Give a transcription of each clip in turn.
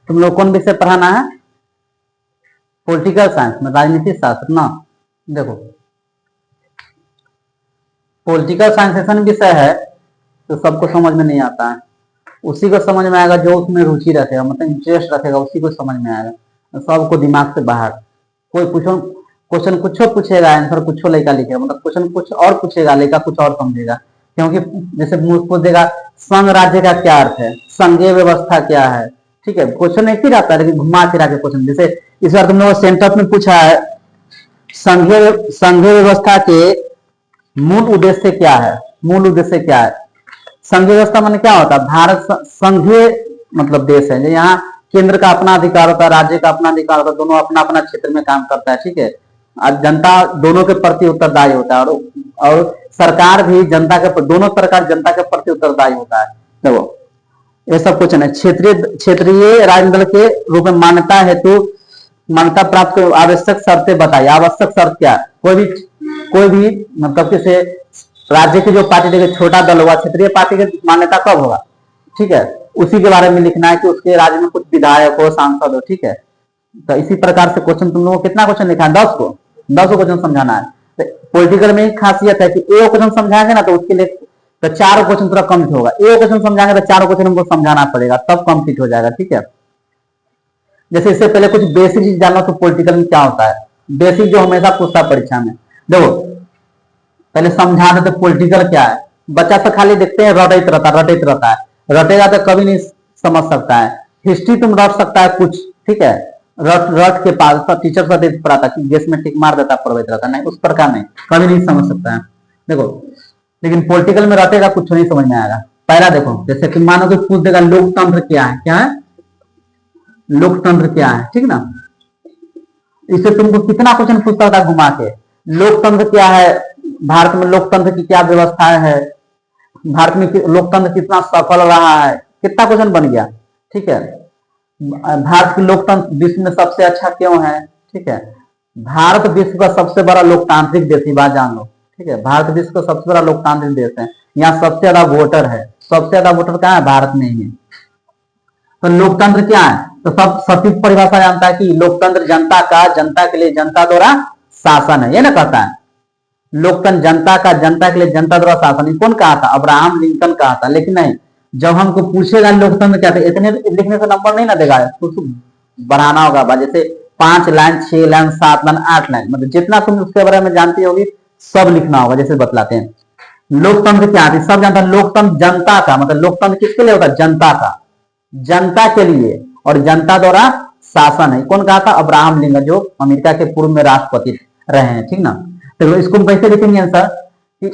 तुम लोग कौन विषय पढ़ाना है? पॉलिटिकल साइंस में राजनीति शास्त्र ना। देखो पॉलिटिकल साइंस ऐसा विषय है तो सबको समझ में नहीं आता है, उसी को समझ में आएगा जो उसमें रुचि रखेगा, मतलब इंटरेस्ट रखेगा, उसी को समझ में आएगा। सबको दिमाग से बाहर कोई पूछो क्वेश्चन कुछ पूछेगा, आंसर कुछ लड़का लिखेगा, मतलब क्वेश्चन कुछ और पूछेगा, लड़का कुछ और समझेगा। क्योंकि जैसे पूछ देगा संघ राज्य का क्या अर्थ है, संघीय व्यवस्था क्या है, ठीक है, क्वेश्चन एक ही रहता है लेकिन घुमा फिरा के क्वेश्चन। जैसे इस बार तुम लोग सेंटर में पूछा है संघीय व्यवस्था के मूल उद्देश्य क्या है, मूल उद्देश्य क्या है। संघीय व्यवस्था माने क्या होता है? भारत संघीय मतलब देश है, यहाँ केंद्र का अपना अधिकार होता है, राज्य का अपना अधिकार होता है, दोनों अपना अपना क्षेत्र में काम करता है, ठीक है। जनता दोनों के प्रति उत्तरदायी होता है, और सरकार भी जनता के, दोनों सरकार जनता के प्रति उत्तरदायी होता है। देखो ये सब क्वेश्चन है। क्षेत्रीय राजनीति के रूप में मान्यता हेतु मान्यता प्राप्त आवश्यक शर्तें बताइए। आवश्यक शर्त क्या है? कोई भी मतलब किसी राज्य की जो पार्टी देखिए छोटा दल होगा, क्षेत्रीय पार्टी की मान्यता कब होगा, ठीक है, उसी के बारे में लिखना है कि उसके राज्य में कुछ विधायक हो, सांसद हो, ठीक है। तो इसी प्रकार से क्वेश्चन तुम लोगों को कितना क्वेश्चन लिखा है? 10 को क्वेश्चन समझाना है। तो पॉलिटिकल में एक खासियत है कि एक क्वेश्चन समझाएंगे ना तो उसके लिए तो 4 क्वेश्चन पूरा कंप्लीट होगा। एक क्वेश्चन समझाएंगे तो 4 क्वेश्चन हमको समझाना पड़ेगा, तब कंप्लीट हो जाएगा, ठीक है। जैसे इससे पहले कुछ बेसिक चीज जानना तो पॉलिटिकल में क्या होता है, बेसिक जो हमेशा पूछता परीक्षा में। देखो पहले समझा देते पॉलिटिकल क्या है। बच्चा से खाली देखते हैं रटते रहता है, रटेगा तो कभी नहीं समझ सकता है। हिस्ट्री तुम रट सकता है कुछ, ठीक है, रट के पास टीचर से पढ़ाता कि गेस में टिक मार देता, पढ़ते रहता, नहीं उस प्रकार नहीं, कभी नहीं समझ सकता है। देखो लेकिन पॉलिटिकल में रटेगा कुछ नहीं समझ में आएगा। पहला देखो जैसे कि मानो कि पूछ देगा लोकतंत्र क्या है, क्या है लोकतंत्र क्या है, ठीक ना। इससे तुमको कितना क्वेश्चन पूछता था घुमा के, लोकतंत्र क्या है, भारत में लोकतंत्र की क्या व्यवस्था है, भारत में लोकतंत्र कितना सफल रहा है, कितना क्वेश्चन बन गया, ठीक है। भारत की लोकतंत्र विश्व में सबसे अच्छा क्यों है, ठीक है। भारत विश्व का सबसे बड़ा लोकतांत्रिक देश, बात जान लो, ठीक है। भारत विश्व का सबसे बड़ा लोकतांत्रिक देश है, यहाँ सबसे ज्यादा वोटर है, सबसे ज्यादा वोटर कहाँ है? भारत में ही है। तो लोकतंत्र क्या है? तो सब सटीक परिभाषा जानता है कि लोकतंत्र जनता का, जनता के लिए, जनता द्वारा शासन है, ये ना कहता है लोकतंत्र जनता का, जनता के लिए, जनता द्वारा शासन। कौन कहा था? अब्राहम लिंकन कहा था। लेकिन नहीं, जब हमको पूछेगा लोकतंत्र क्या था, इतने लिखने से नंबर नहीं ना देगा, कुछ बढ़ाना होगा, जैसे 5 लाइन, 6 लाइन, 7 लाइन, 8 लाइन, मतलब जितना तुम उसके बारे में जानती होगी सब लिखना होगा। जैसे बतलाते हैं लोकतंत्र क्या है, सब जानता है। लोकतंत्र जनता का, मतलब लोकतंत्र किसके लिए होता है? जनता का, जनता के लिए, और जनता द्वारा शासन है। कौन कहा था? अब्राहम लिंकन, जो अमेरिका के पूर्व में राष्ट्रपति रहे हैं, ठीक ना। तो इसको कैसे लिखेंगे आंसर कि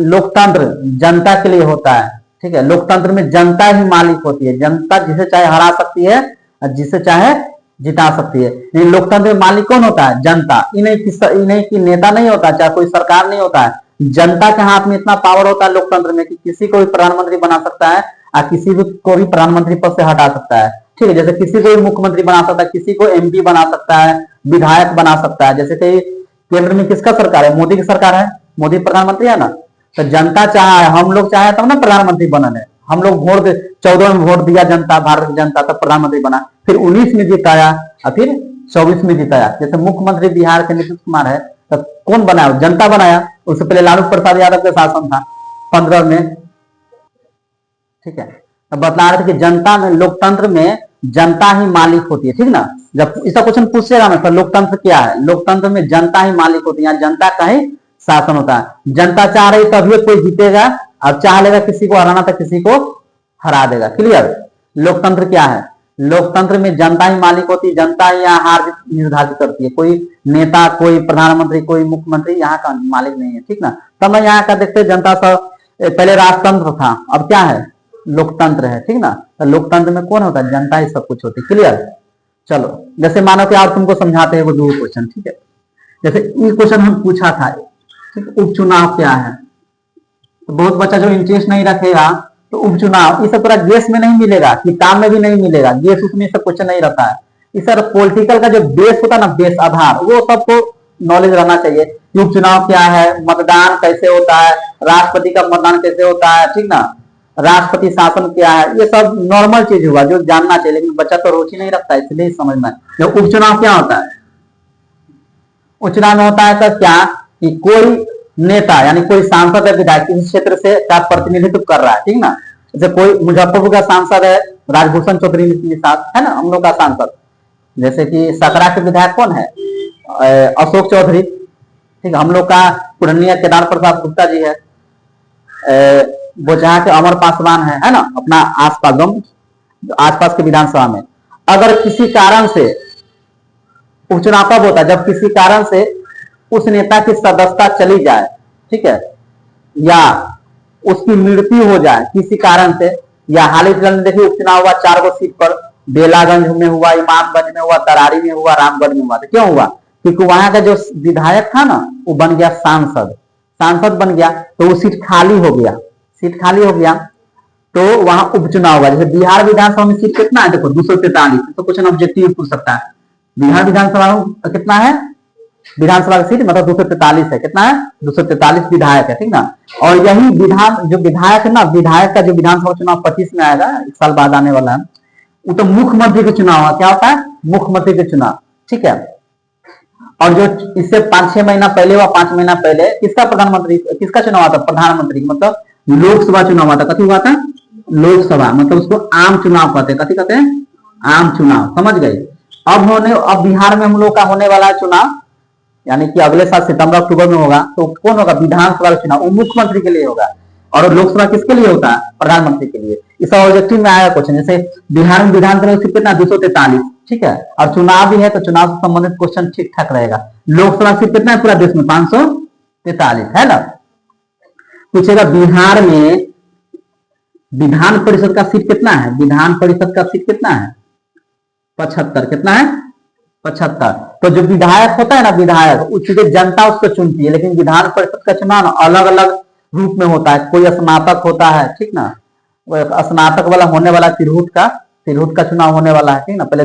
लोकतंत्र जनता के लिए होता है, ठीक है। लोकतंत्र में जनता ही मालिक होती है, जनता जिसे चाहे हरा सकती है और जिसे चाहे जिता सकती है। लेकिन लोकतंत्र में मालिक कौन होता है? जनता। इन्हें की नेता नहीं होता, चाहे कोई सरकार नहीं होता है, जनता के हाथ में इतना पावर होता है लोकतंत्र में कि किसी को भी प्रधानमंत्री बना सकता है और किसी को भी प्रधानमंत्री पद से हटा सकता है, ठीक है। जैसे किसी को भी मुख्यमंत्री बना सकता है, किसी को एमपी बना सकता है, विधायक बना सकता है। जैसे कि केंद्र में किसका सरकार है? मोदी की सरकार है, मोदी प्रधानमंत्री है ना। तो जनता चाहे, हम लोग चाहे तब ना प्रधानमंत्री बनल है। हम लोग वोट 14 में वोट दिया जनता, भारत की जनता, तब प्रधानमंत्री बना, फिर 19 में जिताया और फिर 24 में जिताया। जैसे मुख्यमंत्री बिहार के नीतीश कुमार है, तो कौन बनाया? जनता बनाया। उससे पहले लालू प्रसाद यादव का शासन था 15 में, ठीक है। तो बता रहे थे कि जनता में, लोकतंत्र में जनता ही मालिक होती है, ठीक ना। जब इसका क्वेश्चन पूछेगा ना तो लोकतंत्र क्या है, लोकतंत्र में जनता ही मालिक होती है, जनता का ही शासन होता है। जनता चाह रही तभी कोई जीतेगा, और चाह लेगा किसी को हराना तो किसी को हरा देगा। क्लियर? लोकतंत्र क्या है? लोकतंत्र में जनता ही मालिक होती है, जनता ही यहाँ हार निर्धारित करती है। कोई नेता, कोई प्रधानमंत्री, कोई मुख्यमंत्री यहाँ का मालिक नहीं है, ठीक ना। तब मैं यहाँ का देखते जनता सब, पहले राजतंत्र था, अब क्या है? लोकतंत्र है, ठीक ना। तो लोकतंत्र में कौन होता है? जनता ही सब कुछ होती है। क्लियर? चलो जैसे मानो कि आप तुमको समझाते हैं वो 2 क्वेश्चन, ठीक है। जैसे ये क्वेश्चन हम पूछा था, उपचुनाव क्या है। तो बहुत बच्चा जो इंटरेस्ट नहीं रखेगा तो उपचुनाव, ये सब पूरा गेस में नहीं मिलेगा, किताब में भी नहीं मिलेगा, गेस उसमें सब क्वेश्चन नहीं रहता है। इस सर पॉलिटिकल का जो बेस होता है ना, बेस आधार, वो सबको नॉलेज रहना चाहिए। उपचुनाव क्या है, मतदान कैसे होता है, राष्ट्रपति का मतदान कैसे होता है, ठीक ना। राष्ट्रपति शासन क्या है, ये सब नॉर्मल चीज हुआ जो जानना चाहिए, लेकिन बच्चा तो रुचि नहीं रखता, इसलिए समझना है। जब उपचुनाव क्या होता है, उपचुनाव में होता है तो क्या कि कोई नेता यानी कोई सांसद या विधायक इस क्षेत्र से क्या प्रतिनिधित्व कर रहा है, ठीक ना। जैसे कोई मुजफ्फरपुर का सांसद है राजभूषण चौधरी के साथ, है ना, हम लोग का सांसद। जैसे कि सकरा के विधायक कौन है, अशोक चौधरी, ठीक है। हम लोग का पूर्णिया केदार प्रसाद गुप्ता जी है, वो जहाँ के अमर पासवान है ना, अपना आसपास के विधानसभा में। अगर किसी कारण से उपचुनाव कब होता है, जब किसी कारण से उस नेता की सदस्यता चली जाए, ठीक है, या उसकी मृत्यु हो जाए किसी कारण से, या हाल ही फिलहाल में देखिए उपचुनाव हुआ 4 गो सीट पर, बेलागंज में हुआ, इमामगंज में हुआ, तरारी में हुआ, रामगढ़ में हुआ। तो क्यों हुआ, क्योंकि वहां का जो विधायक था ना वो बन गया सांसद बन गया, तो वो सीट खाली हो गया, तो वहां उपचुनाव हुआ। जैसे बिहार विधानसभा में सीट कितना है, देखो 243, तो कुछ ऑब्जेक्टिव पूछ सकता है, बिहार विधानसभा में कितना है, विधानसभा की सीट मतलब 243 है, कितना है 243 विधायक है, ठीक ना। और यही विधायक है ना, विधायक का जो विधानसभा चुनाव 25 में आएगा, 1 साल बाद आने वाला है, वो तो मुख्यमंत्री के चुनाव क्या होता है, मुख्यमंत्री के चुनाव, ठीक है। और जो इससे 5-6 महीना पहले व 5 महीना पहले किसका चुनाव आता, प्रधानमंत्री, मतलब लोकसभा चुनाव आता। कथी हुआ था, लोकसभा, मतलब उसको आम चुनाव कहते हैं, आम चुनाव, समझ गए। अब बिहार में हम लोग का होने वाला चुनाव, यानी कि अगले साल सितंबर अक्टूबर में होगा, तो कौन होगा, विधानसभा का चुनाव, वो मुख्यमंत्री के लिए होगा। और लोकसभा किसके लिए होता है, प्रधानमंत्री के लिए। इस ऑब्जेक्टिव में आएगा क्वेश्चन, जैसे बिहार में विधानसभा सीट कितना 243, ठीक है, और चुनाव भी है तो चुनाव से संबंधित क्वेश्चन ठीक ठाक रहेगा। लोकसभा सीट कितना है पूरा देश में, 543 है ना। पूछेगा बिहार में विधान परिषद का सीट कितना है, विधान परिषद का सीट कितना है 75, कितना है 75। तो जो विधायक होता है ना, विधायक उसकी जनता उसको चुनती है, लेकिन विधान परिषद का चुनाव अलग अलग रूप में होता है। कोई स्नातक होता है, ठीक ना, स्नातक वाला होने वाला तिरहुत का चुनाव होने वाला है, ठीक ना। पहले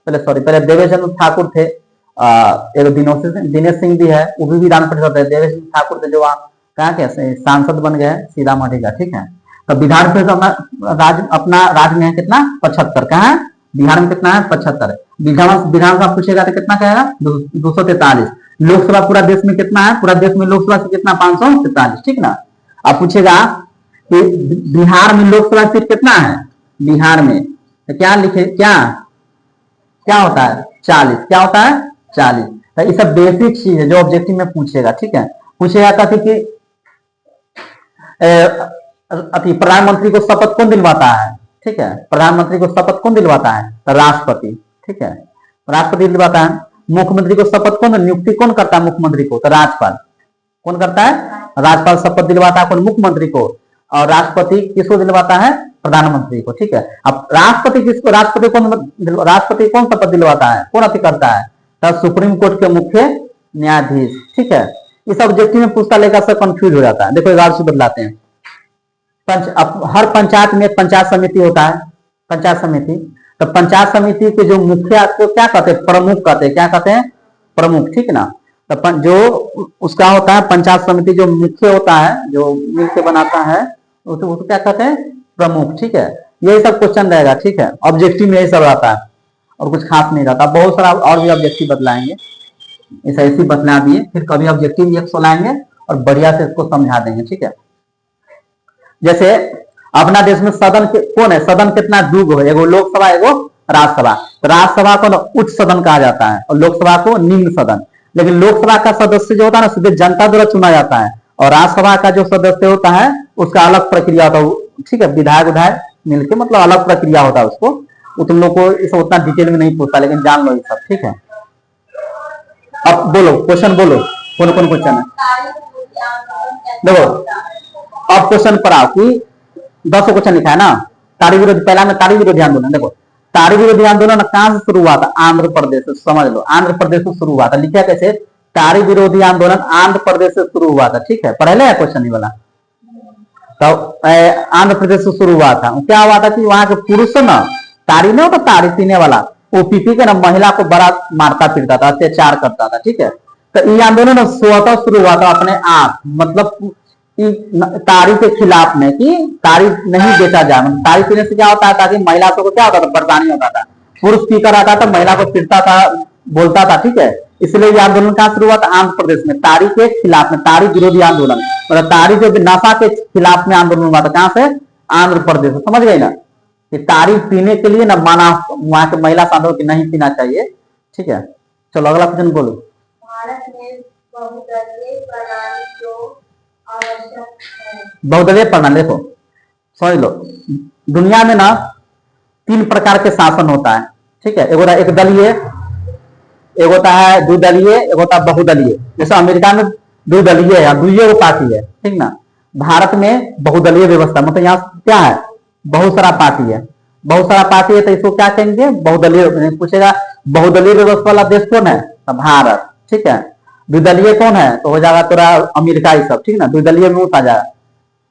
पहले देवेश चंद्र ठाकुर थे, दिनेश सिंह भी है, वो भी विधान परिषद है। देवेश चंद्र ठाकुर थे जो वहाँ कहाँ के सांसद बन गए सीतामढ़ी का, ठीक है। तो विधान परिषद अपना राज्य में है कितना 75, कहाँ है बिहार में कितना है 75। विधानसभा पूछेगा तो कितना कहेगा 243। लोकसभा पूरा देश में कितना है, पूरा देश में लोकसभा से कितना 543, ठीक ना। अब पूछेगा कि बिहार में लोकसभा सीट कितना है, बिहार में तो क्या लिखे, क्या होता है 40, क्या होता है 40। तो ये सब बेसिक चीज है जो ऑब्जेक्टिव में पूछेगा, ठीक है। पूछेगा कि प्रधानमंत्री को शपथ कौन दिलवाता है, ठीक है, प्रधानमंत्री को शपथ कौन दिलवाता है, तो राष्ट्रपति, ठीक है, राष्ट्रपति दिलवाता है। मुख्यमंत्री को शपथ कौन, नियुक्ति कौन करता है मुख्यमंत्री को, तो राज्यपाल, कौन करता है, राज्यपाल शपथ दिलवाता है कौन, मुख्यमंत्री को। और राष्ट्रपति किसको दिलवाता है, प्रधानमंत्री को, ठीक है। अब राष्ट्रपति कौन शपथ दिलवाता है, कौन अति करता है, तो सुप्रीम कोर्ट के मुख्य न्यायाधीश, ठीक है। इस ऑब्जेक्टिव में पूछता लेकर सब कंफ्यूज हो जाता है। देखो 11 से बदलाते हैं। हर पंचायत में पंचायत समिति होता है, पंचायत समिति। तो पंचायत समिति के जो मुखिया को क्या कहते हैं, प्रमुख कहते हैं, क्या कहते हैं, प्रमुख, ठीक ना। तो जो उसका होता है पंचायत समिति जो मुख्य होता है, जो मिलकर बनाता है, उसको क्या कहते हैं, प्रमुख, ठीक है। यही सब क्वेश्चन रहेगा, ठीक है। ऑब्जेक्टिव में यही सब आता है और कुछ खास नहीं रहता। बहुत सारा और भी ऑब्जेक्टिव बदलाएंगे, इसे ऐसे बदला दिए, फिर कभी ऑब्जेक्टिव एक लाएंगे और बढ़िया से इसको समझा देंगे, ठीक है। जैसे अपना देश में सदन कौन है, सदन कितना दो है, एगो लोकसभा एगो राज्यसभा। तो राज्यसभा को उच्च सदन कहा जाता है और लोकसभा को निम्न सदन। लेकिन लोकसभा का सदस्य जो होता है ना सीधे जनता द्वारा चुना जाता है, और राज्यसभा का जो सदस्य होता है उसका अलग प्रक्रिया होता है, ठीक है, विधायक मिलकर, मतलब अलग प्रक्रिया होता है उसको। तुम लोग को इस उतना डिटेल में नहीं पूछता, लेकिन जान लो ये सब, ठीक है। अब बोलो क्वेश्चन, बोलो कौन कौन क्वेश्चन है, देखो। अब क्वेश्चन पर आओ कि 10 क्वेश्चन लिखा है ना, ताड़ी विरोधी, पहला में ताड़ी विरोधी आंदोलन। देखो ताड़ी विरोधी आंदोलन कहां से शुरू हुआ था, आंध्र प्रदेश से, समझ लो आंध्र प्रदेश से शुरू हुआ था। लिखा कैसे, ताड़ी विरोधी आंदोलन आंध्र प्रदेश से शुरू हुआ था, ठीक है, पहले है क्वेश्चन ही वाला। तो आंध्र प्रदेश से शुरू हुआ था। क्या हुआ था कि वहां के पुरुष ना, ताड़ी नहीं होता ताड़ी पीने वाला, वो पी के ना महिला को बड़ा मारता पीटता था, अत्याचार करता था, ठीक है। तो ये आंदोलन स्वतः शुरू हुआ था अपने आप, मतलब तारी के खिलाफ में कि तारी नहीं बेचा जाए। तारी पीने से क्या होता है, ताकि महिला को क्या होता था, परेशानी होता था, पुरुष पीकर आता था, महिला को पीटता था, बोलता था, ठीक है। इसलिए ये आंदोलन कहां शुरू हुआ था, आंध्र प्रदेश में, तारी के खिलाफ में, तारी विरोधी आंदोलन, मतलब तारी जो नशा के खिलाफ में आंदोलन हुआ था, कहां से, आंध्र प्रदेश से, समझ गए ना। कि तारी पीने के लिए ना माना वहां के महिला सांसदों की नहीं पीना चाहिए, ठीक है। चलो अगला क्वेश्चन बोलो। भारत में बहुदलीय प्रणाली क्यों आवश्यक है? बहुदलीय प्रणाली, देखो समझ लो, दुनिया में ना 3 प्रकार के शासन होता है, ठीक है। एक होता है एक दलीय, एक होता है द्विदलीय, एक होता है बहुदलीय। जैसे अमेरिका में द्विदलीय है, दुइये को पार्टी है, ठीक ना। भारत में बहुदलीय व्यवस्था, मतलब यहाँ क्या है, बहुत सारा पार्टी है, बहुत सारा पार्टी है, तो इसको क्या कहेंगे, बहुदलीय। पूछेगा बहुदलीय व्यवस्था वाला देश कौन है, तो भारत, ठीक है। द्विदलीय कौन है, तो हो जाएगा थोड़ा अमेरिका ही सब, ठीक ना। द्विदलीय में आ जाएगा।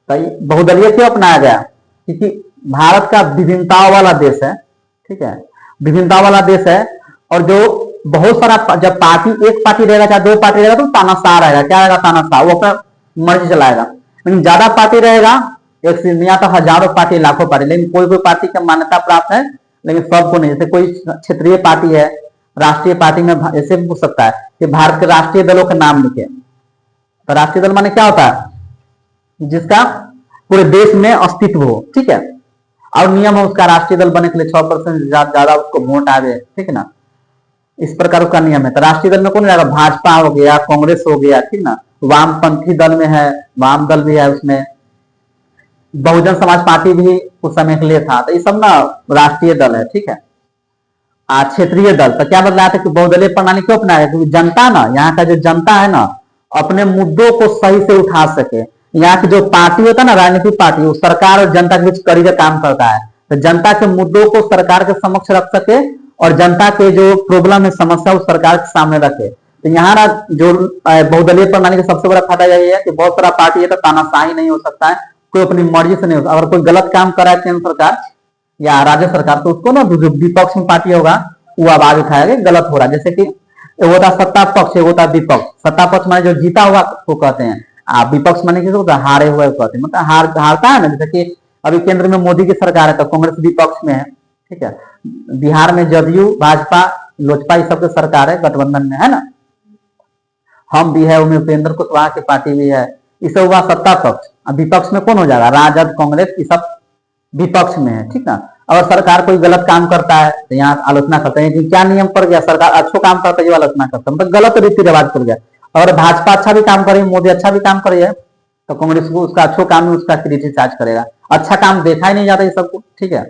तो बहुदलीय क्यों अपनाया गया, क्योंकि भारत का विभिन्नताओं वाला देश है, ठीक है, विभिन्नता वाला देश है। और जो बहुत सारा, जब पार्टी एक पार्टी रहेगा चाहे 2 पार्टी रहेगा तो तानाशाह रहेगा, क्या रहेगा, तानाशाह, वो अपना मर्जी चलाएगा। लेकिन ज्यादा पार्टी रहेगा, एक यहाँ तो हजारों पार्टी, लाखों पार्टी, लेकिन कोई कोई पार्टी का मान्यता प्राप्त है, लेकिन सबको नहीं। जैसे कोई क्षेत्रीय पार्टी है, राष्ट्रीय पार्टी में ऐसे भी पूछ सकता है कि भारत के राष्ट्रीय दलों के नाम लिखे, तो राष्ट्रीय दल माने क्या होता है, जिसका पूरे देश में अस्तित्व हो, ठीक है। और नियम है उसका, राष्ट्रीय दल बनने के लिए 6% ज्यादा उसको वोट आवे, ठीक है ना, इस प्रकार उसका नियम है। तो राष्ट्रीय दल में कौन रहेगा, भाजपा हो गया, कांग्रेस हो गया, ठीक ना। वामपंथी दल में है, वाम दल भी है उसमें, बहुजन समाज पार्टी भी उस समय के लिए था। तो ये सब ना राष्ट्रीय दल है, ठीक है। क्षेत्रीय दल, तो क्या बदलाया था कि बहुदलीय प्रणाली क्यों अपनाया, क्योंकि जनता ना, यहाँ का जो जनता है ना, अपने मुद्दों को सही से उठा सके। यहाँ की जो पार्टी होता है ना, राजनीतिक पार्टी, वो सरकार और जनता के बीच कड़ी का काम करता है, तो जनता के मुद्दों को सरकार के समक्ष रख सके और जनता के जो प्रॉब्लम है, समस्या, उस सरकार के सामने रखे। तो यहाँ ना जो बहुदलीय प्रणाली का सबसे बड़ा फायदा यही है कि बहुत सारा पार्टी है तो तानाशाही नहीं हो सकता है, कोई अपनी मर्जी से नहीं होता। अगर कोई गलत काम कर रहा है केंद्र सरकार या राज्य सरकार, तो उसको ना जो विपक्ष में पार्टी होगा वो आवाज उठाएगा गलत हो रहा है। जैसे कि एक होता सत्ता पक्ष, एक होता विपक्ष। सत्ता पक्ष माने जो जीता हुआ को कहते हैं, विपक्ष माने किसको होता है, हारे हुए को कहते हैं, मतलब हारता है ना। जैसे कि अभी केंद्र में मोदी की सरकार है तो कांग्रेस विपक्ष में है, ठीक है। बिहार में जदयू, भाजपा, लोजपा, ये सब सरकार है, गठबंधन में है ना। हम भी है, उनमें उपेंद्र कुशवाहा की पार्टी भी है, ये सब हुआ सत्ता पक्ष। विपक्ष में कौन हो जाएगा, राजद, कांग्रेस, ये सब विपक्ष में है, ठीक ना। अगर सरकार कोई गलत काम करता है तो यहाँ आलोचना करते हैं कि क्या नियम पर गया, सरकार अच्छो काम करता है, आलोचना करता है, मतलब गलत रीति रिवाज पर गया। अगर भाजपा अच्छा भी काम करे, मोदी अच्छा भी काम करे तो कांग्रेस को उसका अच्छो काम में उसका क्रिटिसाइज करेगा। अच्छा काम देखा ही नहीं जाता ये सबको, ठीक है।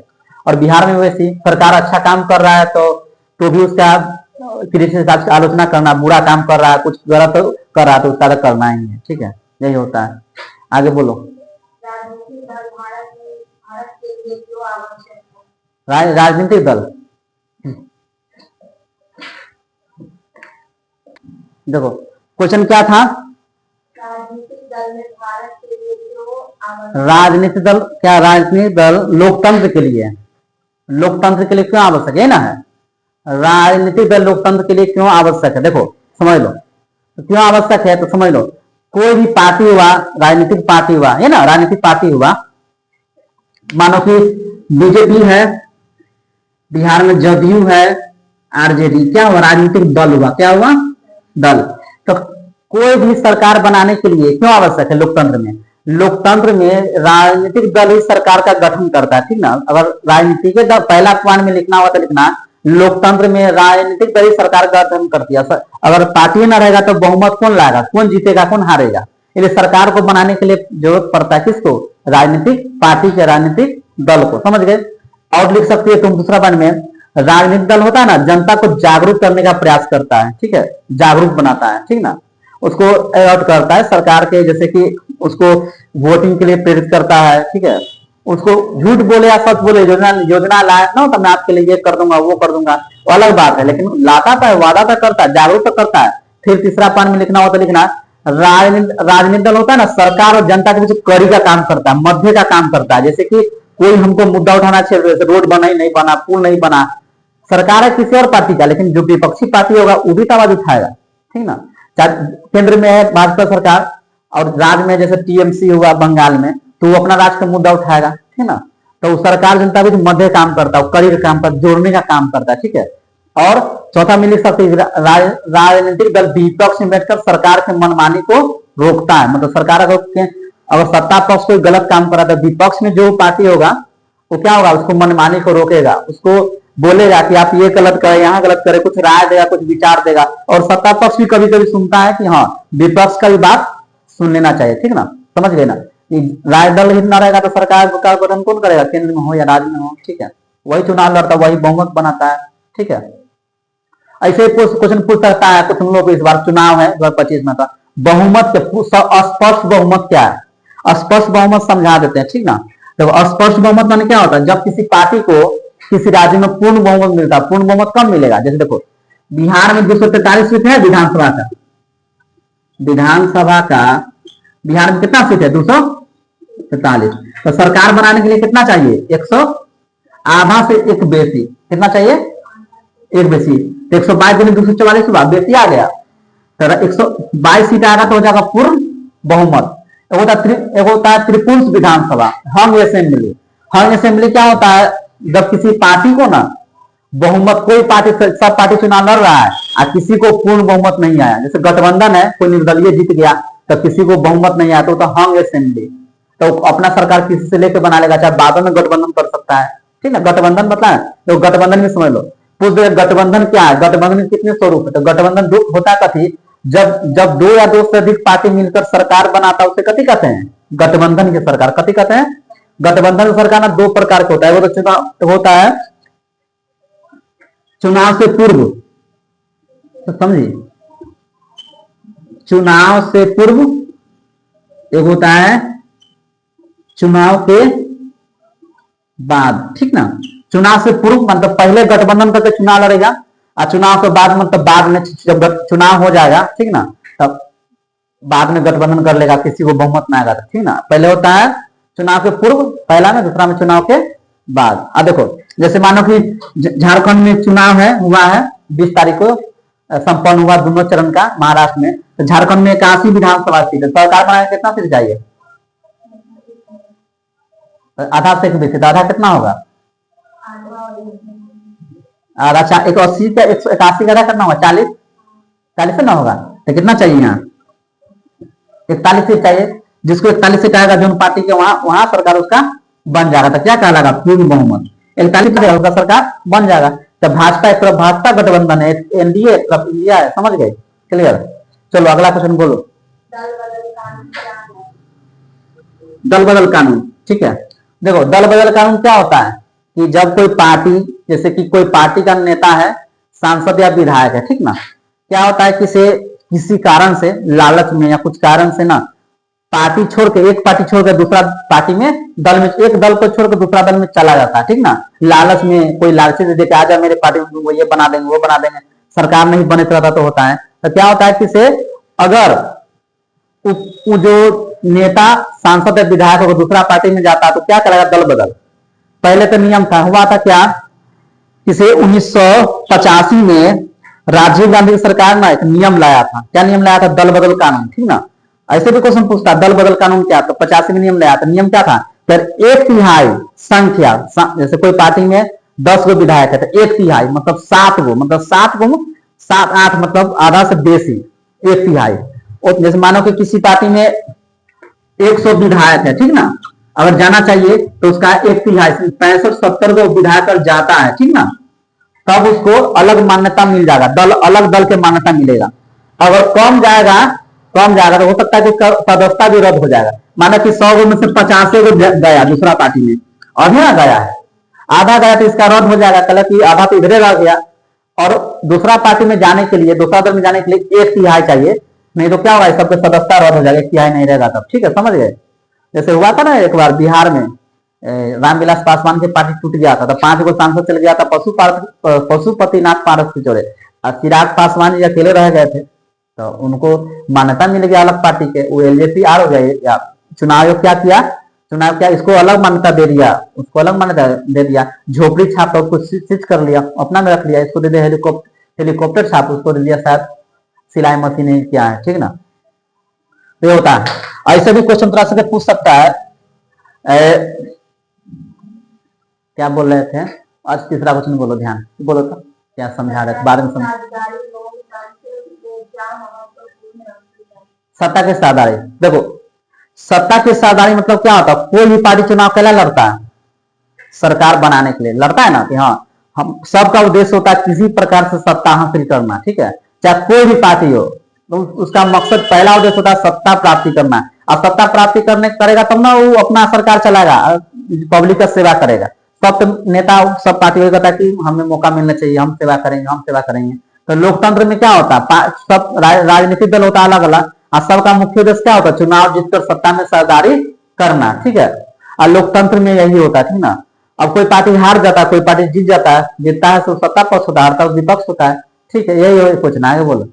और बिहार में वैसी सरकार अच्छा काम कर रहा है तो भी उसका क्रिटिसाइज, आलोचना करना, बुरा काम कर रहा है, कुछ गलत कर रहा है तो उसका करना ही है, ठीक है। यही होता है। आगे बोलो। राजनीतिक दल भारत के लिए क्यों आवश्यक है? राजनीतिक दल, देखो क्वेश्चन क्या था, राजनीतिक दल में भारत के लिए क्यों आवश्यक? राजनीतिक दल क्या, राजनीतिक दल लोकतंत्र के लिए, लोकतंत्र के लिए क्यों आवश्यक है ना, है राजनीतिक दल लोकतंत्र के लिए क्यों आवश्यक है। देखो समझ लो तो क्यों आवश्यक है, तो समझ लो कोई भी पार्टी हुआ, राजनीतिक पार्टी हुआ है ना, राजनीतिक पार्टी हुआ, मानो कि बीजेपी है, बिहार में जदयू है, आरजेडी, क्या हुआ, राजनीतिक दल हुआ, क्या हुआ, दल। तो कोई भी सरकार बनाने के लिए क्यों आवश्यक है, लोकतंत्र में, लोकतंत्र में राजनीतिक दल ही सरकार का गठन करता है, ठीक ना। अगर राजनीतिक दल पहला पॉइंट में लिखना हुआ तो लिखना लोकतंत्र में राजनीतिक दल ही सरकार का गठन करती है। अगर पार्टी ना रहेगा तो बहुमत कौन लाएगा, कौन जीतेगा, कौन हारेगा। इसलिए सरकार को बनाने के लिए जरूरत पड़ता है किसको, राजनीतिक पार्टी के, राजनीतिक दल को, समझ गए। और लिख सकती है तुम दूसरा पॉइंट में, राजनीतिक दल होता है ना, जनता को जागरूक करने का प्रयास करता है, ठीक है, जागरूक बनाता है, ठीक ना, उसको अलर्ट करता है सरकार के, जैसे कि उसको वोटिंग के लिए प्रेरित करता है, ठीक है। उसको झूठ बोले या सच बोले, योजना लाए ना तो मैं आपके लिए ये कर दूंगा, वो कर दूंगा, वो अलग बात है, लेकिन लाता तो है, वादा तो करता है, जागरूक तो करता है। फिर तीसरा पॉइंट में लिखना हो तो लिखना राजनीतिक दल होता है ना, सरकार और जनता के बीच कड़ी का काम करता है, मध्य का काम करता है। जैसे कि कोई हमको मुद्दा उठाना चाहिए, रोड बना ही नहीं बना, पुल नहीं बना, सरकार है किसी और पार्टी का, लेकिन जो विपक्षी पार्टी होगा वो भी आवाज उठाएगा, ठीक ना। केंद्र में है भाजपा सरकार, और राज्य में जैसे टीएमसी हुआ बंगाल में, तो वो अपना राज्य का मुद्दा उठाएगा, ठीक है ना। तो सरकार जनता भी मध्य काम करता है, कड़ी का काम करता है, जोड़ने का काम करता है, ठीक है। और चौथा में लिख सकते राजनीतिक दल विपक्ष में बैठकर सरकार के मनमानी को रोकता है। मतलब सरकार अगर सत्ता पक्ष कोई गलत काम कर रहा है तो विपक्ष में जो पार्टी होगा वो क्या होगा, उसको मनमानी को रोकेगा, उसको बोलेगा कि आप ये गलत करें, यहाँ गलत करें, कुछ राय देगा, कुछ विचार देगा। और सत्ता पक्ष भी कभी कभी सुनता है कि हाँ विपक्ष का भी बात सुन लेना चाहिए, ठीक ना, समझ गए ना। राय दल हित ना रहेगा तो सरकार का गठन कौन करेगा, केंद्र में हो या राज्य में हो, ठीक है। वही चुनाव लड़ता, वही बहुमत बनाता है, ठीक है। ऐसे क्वेश्चन पूछ सकता है कुछ हम लोग इस बार चुनाव है 2025 में, था बहुमत स्पष्ट बहुमत क्या है, स्पष्ट बहुमत समझा देते हैं, ठीक ना। तो स्पष्ट बहुमत माने क्या होता है, जब किसी पार्टी को किसी राज्य में पूर्ण बहुमत मिलता है। पूर्ण बहुमत कब मिलेगा, जैसे देखो बिहार में 243 सीट है विधानसभा का, बिहार में कितना सीट है 243। तो सरकार बनाने के लिए कितना चाहिए 100, आधा से एक बेसी, कितना चाहिए एक बेसी। 122 गुने 244 हुआ, बेसी आ गया, तो 122 सीट आएगा तो हो जाएगा पूर्ण बहुमत। एक होता है त्रिपुंस विधानसभा, हंग असेंबली। हंग असेंबली क्या होता है, जब किसी पार्टी को ना बहुमत, कोई पार्टी सब पार्टी चुनाव लड़ रहा है और किसी को पूर्ण बहुमत नहीं आया, जैसे गठबंधन है कोई निर्दलीय जीत गया तो किसी को बहुमत नहीं आया तो हंग असेंबली, तो अपना सरकार किसी से लेकर बना लेगा, चाहे बाद में गठबंधन कर सकता है, ठीक है। गठबंधन पता है, तो गठबंधन में समझ लो, पूछ दे गठबंधन क्या है, गठबंधन में कितने स्वरूप है। तो गठबंधन होता कथी, जब दो या दो से अधिक पार्टी मिलकर सरकार बनाता है उसे कथी कहते हैं, गठबंधन की सरकार। कथी कहते हैं, गठबंधन की सरकार ना दो प्रकार के होता है, वो तो चुनाव होता है चुनाव से पूर्व, तो समझिए चुनाव से पूर्व, एक होता है चुनाव के बाद, ठीक ना। चुनाव से पूर्व मतलब पहले गठबंधन करके चुनाव लड़ेगा, और चुनाव के बाद मतलब बाद में जब चुनाव हो जाएगा, ठीक ना, तब बाद में गठबंधन कर लेगा, किसी को बहुमत ना आएगा, ठीक ना। पहले होता है चुनाव के पूर्व पहला में, दूसरा में चुनाव के बाद। अब देखो जैसे मानो कि झारखंड में चुनाव है हुआ है 20 तारीख को संपन्न हुआ दोनों चरण का महाराष्ट्र में, तो झारखंड में 81 विधानसभा सीट है, सरकार बनाने कितना सीट चाहिए, आधा से बेसी, आधा कितना होगा, आधा 180 का 181 का आधा करना होगा 40, 40 से ना होगा, तो कितना चाहिए यहाँ 41 सीट चाहिए। जिसको 41 सीट आएगा जो पार्टी के वहां सरकार उसका बन जाएगा, तो क्या कहलागा पूर्ण बहुमत, 41 होगा सरकार बन जाएगा। जब भाजपा एक तरफ भाजपा गठबंधन है, एनडीए एक तरफ इंडिया है, समझ गए, क्लियर। चलो अगला क्वेश्चन बोलो। दल बदल कानून, ठीक है। देखो दल बदल कानून क्या होता है कि जब कोई पार्टी, जैसे कि कोई पार्टी का नेता है, सांसद या विधायक है, ठीक ना, क्या होता है किसी कारण से, लालच में या कुछ कारण से ना, पार्टी छोड़ के, एक पार्टी छोड़ के दूसरा पार्टी में, दल में, एक दल को छोड़ के दूसरा दल में चला जाता है, ठीक ना। लालच में कोई लालची दे देते आजा मेरे पार्टी में, वो ये बना देंगे वो बना देंगे, सरकार नहीं बने रहता तो होता है। तो क्या होता है कि अगर जो नेता सांसद या विधायक अगर दूसरा पार्टी में जाता है तो क्या करेगा, दल बदल। पहले तो नियम था, हुआ था क्या, इसे 1985 में राजीव गांधी की सरकार ने एक नियम लाया था। क्या नियम लाया था, दल बदल कानून, ठीक ना। ऐसे भी क्वेश्चन पूछता है दल बदल कानून क्या, तो 85 में नियम लाया था। नियम क्या था, फिर 1/3 संख्या, जैसे कोई पार्टी में 10 गो विधायक है तो 1/3 मतलब 7 गो, मतलब 7 8 मतलब आधा से बेसी 1/3। और जैसे मानो कि किसी पार्टी में 100 विधायक है, ठीक ना, अगर जाना चाहिए तो उसका 1/3 65-70 गो विधायक जाता है, ठीक ना, तब उसको अलग मान्यता मिल जाएगा, अलग दल के मान्यता मिलेगा। अगर कम जाएगा तो हो सकता है कि सदस्यता भी रद्द हो जाएगा। माना कि 100 गो में से 50 गो गया दूसरा पार्टी में, अभी ना गया है, आधा गया तो इसका रद्द हो जाएगा, कल कि आधा तो इधरे रह गया। और दूसरा पार्टी में जाने के लिए, दूसरा दल में जाने के लिए 1/3 चाहिए, नहीं तो क्या होगा, सबके सदस्यता रद्द हो जाएगा, 1/3 नहीं रहेगा तब, ठीक है, समझ गए। जैसे हुआ था ना एक बार बिहार में, रामविलास पासवान की पार्टी टूट गया था, तो 5 गो सांसद चल गया था पशुपतिनाथ पारस की जोड़े, और चिराग पासवान जी अकेले रह गए थे, तो उनको मान्यता मिल गया अलग पार्टी के, वो एलजेपी आर हो गए। या चुनाव आयोग क्या किया, इसको अलग मान्यता दे दिया, उसको अलग मान्यता दे दिया, झोपड़ी छाप कुछ चीज कर लिया, अपना में रख लिया, इसको दे दिया हेलीकॉप्टर छाप, उसको दे दिया शायद सिलाई मशीन किया है, ठीक ना। ये होता है। ऐसे भी क्वेश्चन तरह से पूछ सकता है। क्या बोल रहे थे आज? तीसरा क्वेश्चन बोलो, ध्यान बोलो तो क्या समझा रहे थे बाद में समझ। सत्ता की साझेदारी, देखो सत्ता की साझेदारी मतलब क्या होता है? कोई भी पार्टी चुनाव के लिए लड़ता है, सरकार बनाने के लिए लड़ता है ना, कि हाँ हम सबका उद्देश्य होता है किसी प्रकार से सत्ता हासिल करना, ठीक है, चाहे कोई भी पार्टी हो, तो उसका मकसद पहला उद्देश्य होता है सत्ता प्राप्ति करना। और सत्ता प्राप्ति करने करेगा तब ना वो अपना सरकार चलाएगा, पब्लिक का सेवा करेगा। सब नेता सब पार्टी को कहता है कि हमें मौका मिलना चाहिए, हम सेवा करेंगे, हम सेवा करेंगे। तो लोकतंत्र में क्या होता है? सब राजनीतिक दल होता है अलग अलग, और सबका मुख्य उद्देश्य क्या होता है? चुनाव जीतकर सत्ता में साझेदारी करना, ठीक है। और लोकतंत्र में यही होता है, ठीक ना। अब कोई पार्टी हार जाता है, कोई पार्टी जीत जाता है, जीतता है तो सत्ता पक्ष होता है, हारता है विपक्ष होता है, ठीक है। यही पूछना है, बोलो।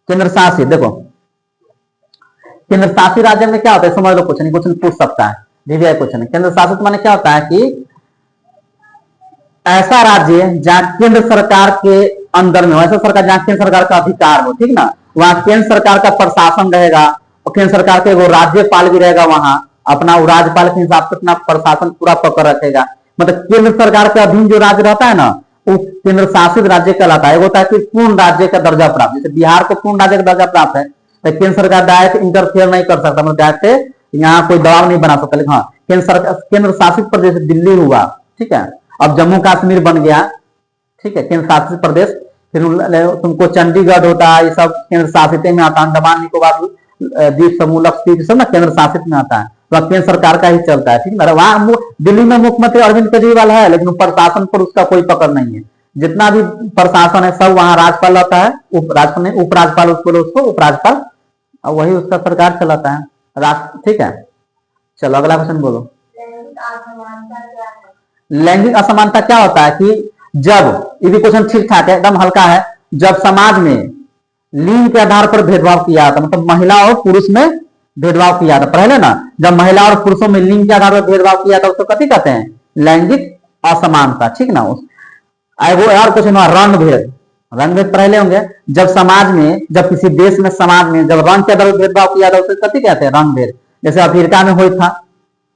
केंद्र शासित, देखो केंद्र शासित राज्य में क्या होता है समझ लो, कुछ नहीं, क्वेश्चन पूछ सकता है, डीवीआई क्वेश्चन। केंद्र शासित माने क्या होता है कि ऐसा राज्य जहां केंद्र सरकार के अंदर में हो, ऐसा सरकार जहां केंद्र सरकार का अधिकार हो, ठीक ना, वहां केंद्र सरकार का प्रशासन रहेगा, और केंद्र सरकार के वो राज्यपाल भी रहेगा, वहां अपना राज्यपाल के हिसाब से अपना प्रशासन पूरा पकड़ रखेगा। मतलब केंद्र सरकार के अधीन जो राज्य रहता है ना, वो केंद्र शासित राज्य कहलाता है। होता है कि पूर्ण राज्य का दर्जा प्राप्त, जैसे बिहार को पूर्ण राज्य का दर्जा प्राप्त है, तो केंद्र सरकार डायरेक्ट इंटरफेयर नहीं कर सकता, मतलब डायरेक्ट यहाँ कोई दबाव नहीं बना सकता। लेकिन हाँ केंद्र सरकार, केंद्र शासित प्रदेश दिल्ली हुआ, ठीक है, अब जम्मू कश्मीर बन गया, ठीक है, केंद्र शासित प्रदेश। फिर तुमको चंडीगढ़ होता है, ये सब केंद्र शासित में आता है। अंडमान निकोबार द्वीप समूह लक्षद्वीप सब ना केंद्र शासित में आता है, तो केंद्र सरकार का ही चलता है, ठीक है। वहां दिल्ली में मुख्यमंत्री अरविंद केजरीवाल है, लेकिन प्रशासन पर उसका कोई पकड़ नहीं है। जितना भी प्रशासन है सब वहां राज्यपाल रहता है, उपराज्यपाल उसको उपराज्यपाल, और वही उसका सरकार चलाता है, ठीक है। चलो अगला क्वेश्चन बोलो। लैंगिक असमानता क्या होता है कि जब, ये भी क्वेश्चन ठीक ठाक है, एकदम हल्का है, जब समाज में लिंग के आधार पर भेदभाव किया जाता, मतलब महिला और पुरुष में भेदभाव किया जाता पहले ना, जब महिला और पुरुषों में लिंग के आधार पर भेदभाव किया था उसको कथी कहते हैं? लैंगिक असमानता, ठीक ना। वो और क्वेश्चन हुआ रंग भेद। रंग भेद पहले होंगे, जब समाज में, जब किसी देश में समाज में जब रंग के आधार पर भेदभाव किया था उसे कथी कहते हैं? रंग भेद। जैसे अफ्रीका में हुआ था,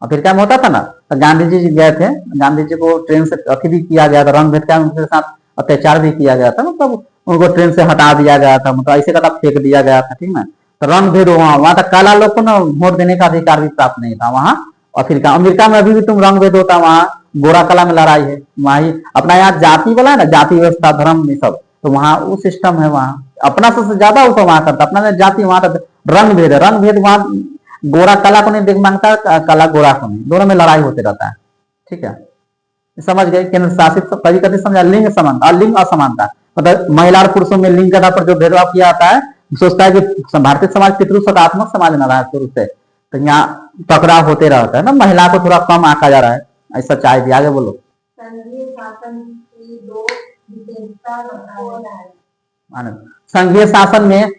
अफ्रीका में होता था ना, तो गांधी जी गए थे, गांधी जी को ट्रेन से अति भी किया गया था, रंग भेद का उनके साथ अत्याचार भी किया गया था, मतलब उनको ट्रेन से हटा दिया गया था, मतलब ऐसे कदम फेंक दिया गया था, ठीक ना। तो रंग भेद वहां तक काला लोग को ना वोट देने का अधिकार भी प्राप्त नहीं था वहां अफ्रीका। अमेरिका में अभी भी तुम रंग भेद होता, वहां गोरा कला में लड़ाई है, वहीं अपना यहाँ जाति वाला है ना, जाति व्यवस्था धर्म ये सब, तो वहां वो सिस्टम है, वहां अपना सबसे ज्यादा वो वहां करता, अपना जाति वहां रंग भेद है। रंग भेद वहां गोरा कला को नहीं देख मांगता, कला गोरा को नहीं, दोनों में लड़ाई होते रहता है, ठीक है। समझ गए? केंद्र शासित कभी कभी समझा लिंग समानता और लिंग असमानता, मतलब महिला और पुरुषों में लिंग के आधार पर जो भेदभाव किया जाता है, सोचता है कि भारतीय समाज पितृ सकारात्मक समाज न रहा है शुरू से, तो यहाँ टकराव होते रहता है ना, महिला को थोड़ा कम आंका जा रहा है, ऐसा चाहे भी। आगे बोलो। संघीय शासन में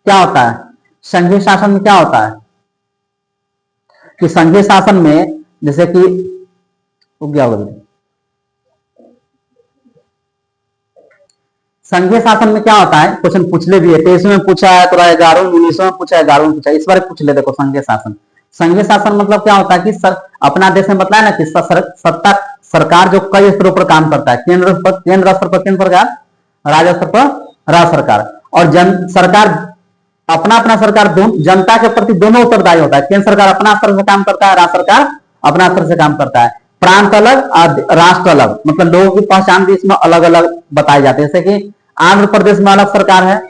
क्या होता है? संघीय शासन में क्या होता है कि संघीय शासन में जैसे कि क्या होगा, संघीय शासन में क्या होता है, क्वेश्चन पूछ ले भी है, 23 में पूछा है, थोड़ा 11 19 में पूछा है, 11 में पूछा है, इस बार पूछ ले। देखो संघीय शासन, संघीय शासन मतलब क्या होता है कि अपना देश में बताया ना कि सत्ता सरकार जो कई स्तरों पर काम करता है, केंद्र स्तर पर केंद्र सरकार, राज्य स्तर पर राज्य सरकार, और सरकार अपना सरकार जनता के प्रति दोनों उत्तरदायी होता है। केंद्र सरकार अपना स्तर से काम करता है, राज्य सरकार अपना स्तर से काम करता है। प्रांत अलग और राष्ट्र अलग, मतलब लोगों की पहचान भी इसमें अलग अलग बताई जाती है। जैसे कि आंध्र प्रदेश में अलग सरकार है,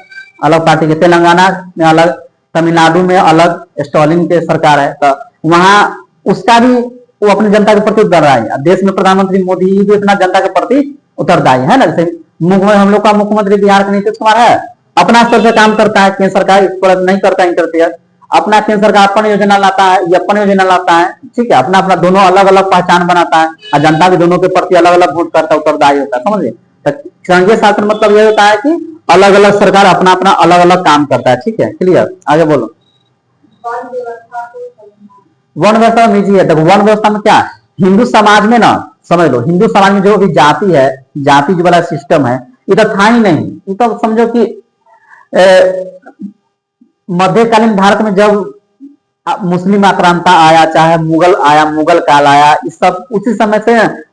अलग पार्टी के, तेलंगाना में अलग, तमिलनाडु में अलग स्टालिन के सरकार है, तो वहां उसका भी वो अपनी जनता के प्रति उत्तरदायी है। देश में प्रधानमंत्री मोदी भी अपना जनता के प्रति उत्तरदायी है ना। जैसे हम लोग का मुख्यमंत्री बिहार का नीतीश कुमार है, अपना स्तर से काम करता है, केंद्र सरकार इस पर नहीं करता इंटरफेयर, अपना केंद्र सरकार अपन योजना लाता है, ये अपन योजना लाता है, ठीक है, अपना अपना दोनों अलग अलग पहचान बनाता है, और जनता भी दोनों के प्रति अलग अलग वोट करता है, उत्तरदायी होता है, समझिए। संघीय शासन मतलब ये होता है कि अलग अलग सरकार अपना अपना अलग अलग काम करता है, ठीक है, क्लियर। आगे बोलो। वर्ण व्यवस्था में है, देखो वर्ण व्यवस्था में क्या, हिंदू समाज में ना, समझ लो हिंदू समाज में जो भी जाति है, जाति जो वाला सिस्टम है, ये तो था ही नहीं। ये तो समझो कि मध्यकालीन भारत में जब मुस्लिम आक्रांता आया, चाहे मुगल आया, मुगल काल आया, इस सब उसी समय से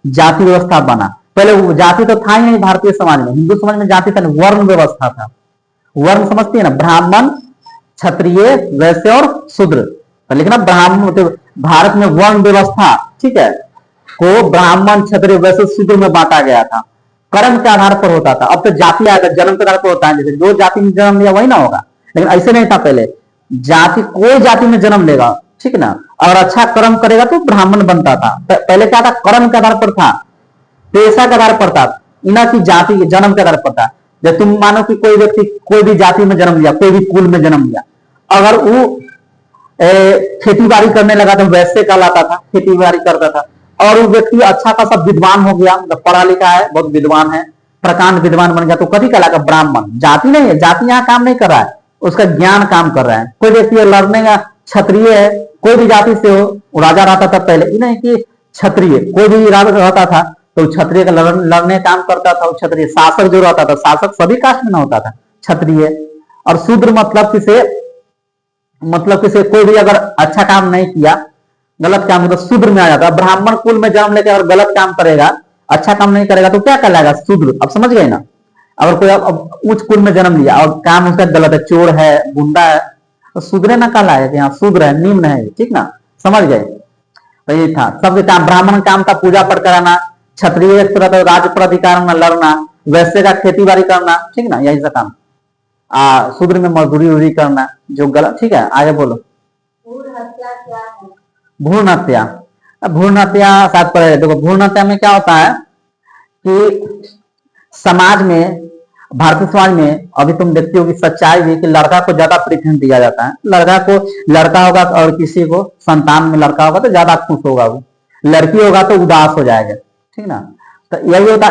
जाति व्यवस्था बना। पहले वो जाति तो था ही नहीं भारतीय समाज में, हिंदू समाज में जाति था नहीं, वर्ण व्यवस्था था। वर्ण समझती है ना, ब्राह्मण, क्षत्रिय, वैश्य और शूद्र। लेकिन अब ब्राह्मण मतलब भारत में वर्ण व्यवस्था, ठीक है, को ब्राह्मण, क्षत्रिय, वैश्य, शूद्र में बांटा गया था, कर्म के आधार पर होता था। अब तो जाति आएगा, जन्म के आधार पर होता है, जैसे जो जाति में जन्म लिया वही ना होगा, लेकिन ऐसे नहीं था पहले। जाति, कोई जाति में जन्म लेगा, ठीक है ना, और अच्छा कर्म करेगा तो ब्राह्मण बनता था। पहले क्या था, कर्म के आधार पर था, पेशा के आधार पर था, ना कि जाति के जन्म के आधार पर था। जब तुम मानो कि कोई व्यक्ति कोई भी जाति में जन्म लिया, कोई भी कुल में जन्म लिया, अगर वो खेती बाड़ी करने लगा तो वैसे कहलाता था, खेती बाड़ी करता था, और वो व्यक्ति अच्छा खासा विद्वान हो गया, मतलब पढ़ा लिखा है, बहुत विद्वान है, प्रकांड विद्वान बन गया, तो कभी कहलाएगा ब्राह्मण। जाति नहीं है, जाति यहाँ काम नहीं कर रहा है, उसका ज्ञान काम कर रहा है। कोई व्यक्ति लड़ने का क्षत्रिय है, कोई भी जाति से हो, राजा रहता था पहले, ये नहीं कि क्षत्रिय कोई भी राजा रहता था तो क्षत्रिय का लड़ने काम करता था। क्षत्रिय शासक जो रहता था, शासक सभी कास्ट में ना होता था, क्षत्रिय। और शूद्र मतलब किसे कोई भी अगर अच्छा काम नहीं किया, गलत काम तो शूद्र में आ जाता। ब्राह्मण कुल में जन्म लेकर अगर गलत काम करेगा, अच्छा काम नहीं करेगा तो क्या कहलाएगा, शूद्र। अब समझ गए ना। अगर कोई अब उच्च कुल में जन्म लिया और काम उसका गलत है, चोर है, गुंडा है, तो शूद्र ना कहलाएगा कि हाँ शूद्र है, निम्न है, ठीक ना, समझ गए। तो ये था सबके काम। ब्राह्मण काम था पूजा पाठ कराना, क्षत्रिय राज्य पर अधिकार में लड़ना, वैश्य का खेती बाड़ी करना, ठीक ना, यही सा काम। शूद्र में मजदूरी उजूरी करना जो गलत, ठीक है। आगे बोलो। भ्रूण हत्या क्या है? भ्रूण हत्या, भ्रूण हत्या साथ पर देखो, भ्रूण हत्या में क्या होता है कि समाज में, भारतीय समाज में अभी तुम देखते हो कि सच्चाई भी कि लड़का को ज्यादा प्रेफरेंस दिया जाता है। लड़का होगा और किसी को संतान में लड़का होगा तो ज्यादा खुश होगा, वो लड़की होगा तो उदास हो जाएगा, ठीक ना। तो यही होता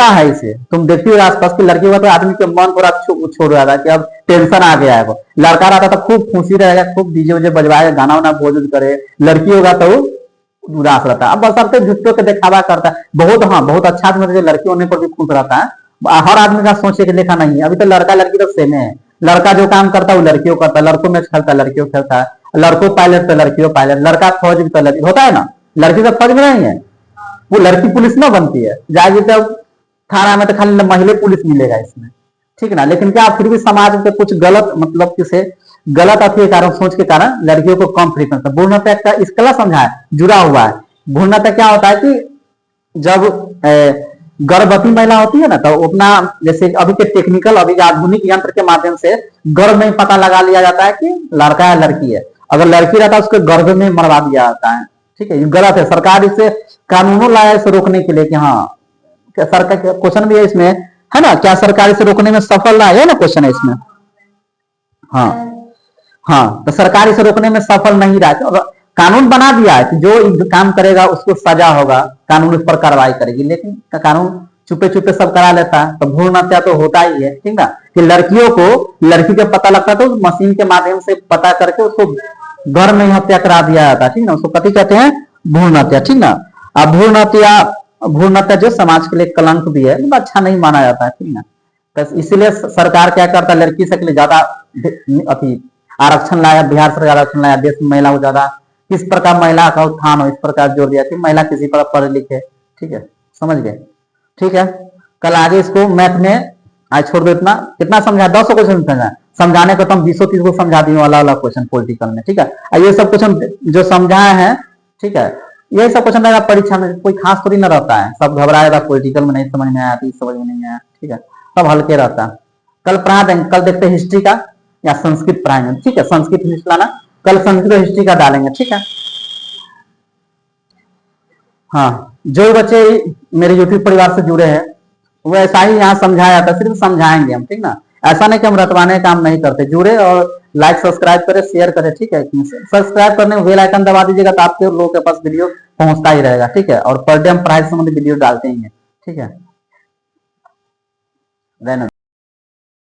है इसे तुम देखते हो आसपास की। लड़की होगा तो आदमी के मन थोड़ा छोड़ जाता है कि अब टेंशन आ गया है। वो लड़का रहता तो खूब खुशी रहेगा, खूब डीजे उजे बजवाएगा, गाना वाना भोजन करे। लड़की होगा तो उदास रहता है। अब बसरते झुट्टों के दिखावा करता है बहुत। हाँ, बहुत अच्छा आदमी लड़की होने पर भी खुश रहता है। हर आदमी का सोचे के लेखा नहीं है। अभी तो लड़का लड़की तो सेम है। लड़का जो काम करता है वो लड़कियों करता है, लड़कों में खेलता है लड़कियों खेलता है, लड़कों पायलट तो लड़कियों पायलट, लड़का फौज भी तो लड़की होता है ना। लड़की तो फौज में नहीं है, वो लड़की पुलिस में बनती है। जाएगी तो थाना में तो खाली महिला पुलिस मिलेगा इसमें, ठीक ना। लेकिन क्या फिर भी समाज के कुछ गलत मतलब किसे गलत अति के कारण, सोच के कारण लड़कियों को कम प्रेफरेंस है। भ्रूण हत्या का इसका समझा है, जुड़ा हुआ है। भ्रूण हत्या क्या होता है कि जब गर्भवती महिला होती है ना, तो अपना जैसे अभी के टेक्निकल, अभी आधुनिक यंत्र के माध्यम से गर्भ में पता लगा लिया जाता है कि लड़का है लड़की है। अगर लड़की रहता है उसके गर्भ में मरवा दिया जाता है, ठीक है। ये गलत है। सरकार इसे कानूनों लाया इसे रोकने के लिए कि हाँ, क्या सरकार क्वेश्चन भी है इसमें, है ना, क्या सरकार इसे रोकने में सफल रहा है ना, क्वेश्चन है इसमें। हाँ हाँ, तो सरकार इसे रोकने में सफल नहीं रहा है। कानून बना दिया है कि जो काम करेगा उसको सजा होगा, कानून उस पर कार्रवाई करेगी, लेकिन कानून चुपे चुपे सब करा लेता है। तो भ्रूण हत्या तो होता ही है, ठीक ना, कि लड़कियों को लड़की का पता लगता है तो मशीन के माध्यम से पता करके उसको घर में हत्या करा दिया जाता है, ठीक ना। उसको कथी कहते हैं, भ्रूण हत्या, ठीक ना। अब भ्रूण हत्या जो समाज के लिए कलंक भी है, अच्छा नहीं माना जाता है, ठीक ना। तो इसीलिए सरकार क्या करता है, लड़की से के लिए ज्यादा अति आरक्षण लाया, बिहार सरकार आरक्षण लाया, देश में महिला को ज्यादा किस प्रकार महिला का उत्थान हो, इस प्रकार जोर दिया कि महिला किसी पर पढ़े लिखे, ठीक है, समझ गए, ठीक है। कल आगे इसको मैथ में आज छोड़ दो। इतना कितना समझा, 200 क्वेश्चन समझा, समझाने को तो हम 20-30 को समझा दिए अलग अलग क्वेश्चन पॉलिटिकल में, ठीक है। ये सब क्वेश्चन जो समझाए हैं, ठीक है, यही सब क्वेश्चन रहेगा परीक्षा में, कोई खास थोड़ी ना रहता है। सब घबराएगा, पॉलिटिकल में नहीं समझ में आया, समझ में नहीं आया, ठीक है, सब हल्के रहता है। कल पढ़ा देंगे, कल देखते हैं हिस्ट्री का या संस्कृत पढ़ाएंगे, ठीक है। संस्कृत हिस्ट्री लाना, कल संस्कृत हिस्ट्री का डालेंगे, ठीक है। हाँ, जो बच्चे मेरे यूट्यूब परिवार से जुड़े हैं वो ऐसा ही यहाँ समझाया जाता है, सिर्फ समझाएंगे हम, ठीक ना। ऐसा नहीं कि हम रटवाने का काम नहीं करते। जुड़े और लाइक सब्सक्राइब करें, शेयर करें, ठीक है। सब्सक्राइब करने में बेल आइकन दबा दीजिएगा तो आपके लोगों के पास वीडियो पहुंचता ही रहेगा, ठीक है। और पर डे हम पढ़ाई से संबंधित वीडियो डालते ही हैं, ठीक है।